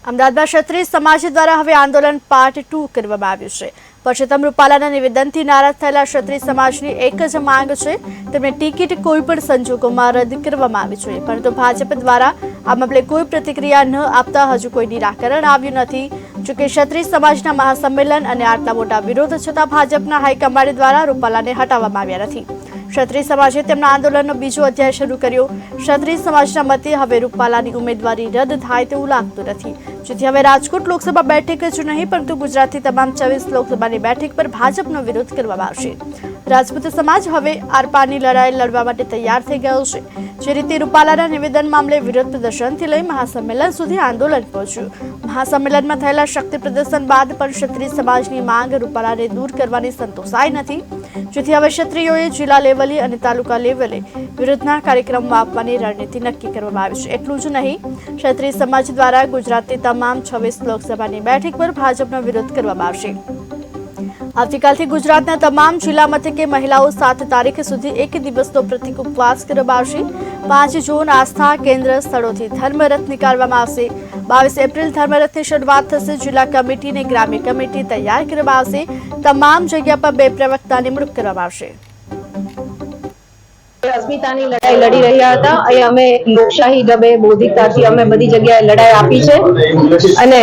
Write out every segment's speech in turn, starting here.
અમદાવાદમાં ક્ષત્રિય સમાજ દ્વારા હવે આંદોલન પાર્ટ 2 કરવામાં આવ્યું છે। પરસોત્તમ રૂપાલાના નિવેદનથી નારાજ થયેલા ક્ષત્રિય સમાજની એક જ માંગ છે, તેમને ટિકિટ કોઈપણ સંજોગોમાં રદ કરવામાં આવી જોઈએ, પરંતુ ભાજપ દ્વારા આ મામલે કોઈ પ્રતિક્રિયા ન આપતા હજુ કોઈ નિરાકરણ આવ્યું નથી। જોકે ક્ષત્રિય સમાજના મહાસંમેલન અને આટલા મોટા વિરોધ છતાં ભાજપના હાઈકમાન્ડ દ્વારા રૂપાલાને હટાવવામાં આવ્યા નથી। ક્ષત્રિય સમાજે તેમના આંદોલનનો બીજો અધ્યાય શરૂ કર્યો। ક્ષત્રિય સમાજના મતે હવે રૂપાલાની ઉમેદવારી રદ થાય તેવું લાગતું નથી, જેથી હવે રાજકોટ લોકસભા બેઠક જ નહીં પરંતુ ગુજરાતની તમામ 24 લોકસભાની બેઠક પર ભાજપનો વિરોધ કરવામાં આવશે। રાજપૂત સમાજ હવે આરપારની લડાઈ લડવા માટે તૈયાર થઈ ગયો છે। જે રીતે રૂપાલાના નિવેદન મામલે વિરોધ પ્રદર્શનથી લઈ મહાસંમેલન સુધી આંદોલન પહોંચ્યું। મહાસંમેલનમાં થયેલા શક્તિ પ્રદર્શન બાદ પણ ક્ષત્રિય સમાજની માંગ રૂપાલાને દૂર કરવાની સંતોષાઈ નથી, જેથી હવે ક્ષત્રિયોએ જિલ્લા લેવલે અને તાલુકા લેવલે વિરોધના કાર્યક્રમો આપવાની રણનીતિ નક્કી કરવામાં આવી છે। એટલું જ નહીં, ક્ષત્રિય સમાજ દ્વારા ગુજરાતની તમામ 26 લોકસભાની બેઠક પર ભાજપનો વિરોધ કરવામાં આવશે। આવતીકાલથી ગુજરાતના તમામ જિલ્લા મથકે મહિલાઓ 7 તારીખ સુધી 1 દિવસનો પ્રતિક ઉપવાસ કરવામાં આવશે। 5 જૂન આસ્થા કેન્દ્ર સ્થળોથી ધર્મરથ નીકાળવામાં આવશે। 22 એપ્રિલ ધર્મરથની શરૂઆત થશે। જિલ્લા કમિટી અને ગ્રામ્ય કમિટી તૈયાર કરવામાં આવશે। તમામ જગ્યા પર 2 પ્રવક્તા નિમણૂક કરવામાં આવશે। અસ્મિતાની લડાઈ લડી રહ્યા હતા। અહીં અમે લોકશાહી ઢબે બૌદ્ધિકતાથી અમે બધી જગ્યાએ લડાઈ આપી છે અને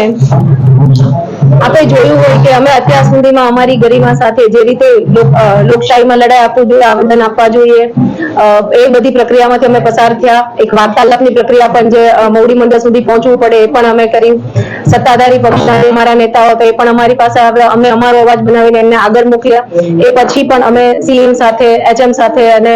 આપણે જોયું હોય કે અમે અત્યાર સુધીમાં અમારી ગરિમા સાથે જે રીતે લોકશાહીમાં લડાઈ આપવું જોઈએ, આવેદન આપવા જોઈએ, એ બધી પ્રક્રિયામાંથી અમે પસાર થયા। એક વાર્તાલાપની પ્રક્રિયા પણ જે મોવડી મંડળ સુધી પહોંચવું પડે એ પણ અમે કરી। સત્તાધારી પક્ષના અમારા નેતાઓ હતા એ પણ અમારી પાસે આવ્યા, અમે અમારો અવાજ બનાવીને એમને આગળ મોકલ્યા। એ પછી પણ અમે સીએમ સાથે, એચએમ સાથે અને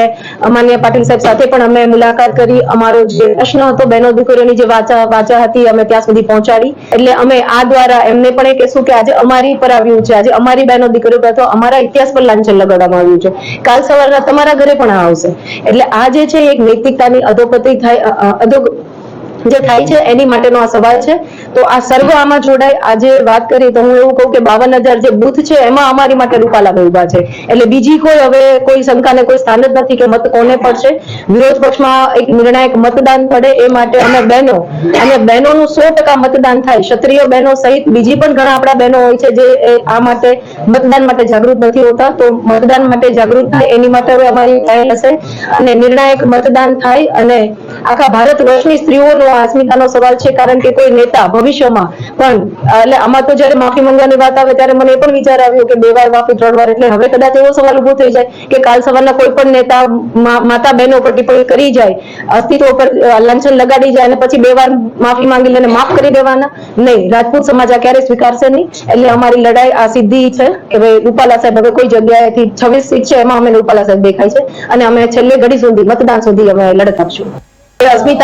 માનનીય પાટીલ સાહેબ સાથે પણ અમે મુલાકાત કરી। અમારો જે પ્રશ્ન હતો બહેનો દીકરીઓની જે વાચા હતી અમે ત્યાં સુધી પહોંચાડી। એટલે અમે આ દ્વારા એમને પણ એ કહેશું કે આજે અમારી પર આવ્યું છે, આજે અમારી બહેનો દીકરીઓ પર અથવા અમારા ઇતિહાસ પર લાંછન લગાડવામાં આવ્યું છે, કાલ સવારના તમારા ઘરે પણ આવશે। એટલે આ જે છે એક નૈતિકતાની અધોગતિ જે થાય છે એની માટેનો આ સવાલ છે। તો આ સર્વ આમાં જોડાય। આજે વાત કરી તો હું એવું કહું કે 52,000 જે બૂથ છે એમાં અમારી માટે રૂપાલાભાઈ ઉભા છે, એટલે બીજી કોઈ હવે કોઈ શંકાને કોઈ સ્થાન જ નથી કે મત કોને પડશે। વિરોધ પક્ષમાં એક નિર્ણાયક મતદાન પડે એ માટે અમે બહેનો અને બહેનોનું 100% મતદાન થાય। ક્ષત્રિય બહેનો સહિત બીજી પણ ઘણા આપણા બહેનો હોય છે જે આ માટે મતદાન માટે જાગૃત નથી હોતા, તો મતદાન માટે જાગૃત થાય એની માટે હવે અમારી પહેલ હશે અને નિર્ણાયક મતદાન થાય અને આખા ભારત વર્ષની સ્ત્રીઓનો અસ્મિતાનો સવાલ છે, કારણ કે કોઈ નેતા ભવિષ્યમાં પણ એટલે આમાં તો જયારે માફી માંગવાની વાત આવે ત્યારે મને એ પણ વિચાર આવ્યો કે 2 વાર માફી 3 વાર, એટલે હવે કદાચ એવો સવાલ ઉભો થઈ જાય કે કાલ સવારના કોઈ પણ નેતા માતા બહેનો પર ટિપ્પણી કરી જાય, અસ્તિત્વ પર લાંછન લગાડી જાય અને પછી 2 વાર માફી માંગી લઈને માફ કરી દેવાના નહીં। રાજપૂત સમાજ આ ક્યારેય સ્વીકારશે નહીં। એટલે અમારી લડાઈ આ સીધી છે કે ભાઈ રૂપાલા સાહેબ હવે કોઈ જગ્યાએથી 26 સીટ છે એમાં અમે રૂપાલા સાહેબ દેખાય છે અને અમે છેલ્લે ઘડી સુધી મતદાન સુધી અમે લડત આપશું। અસ્મિતા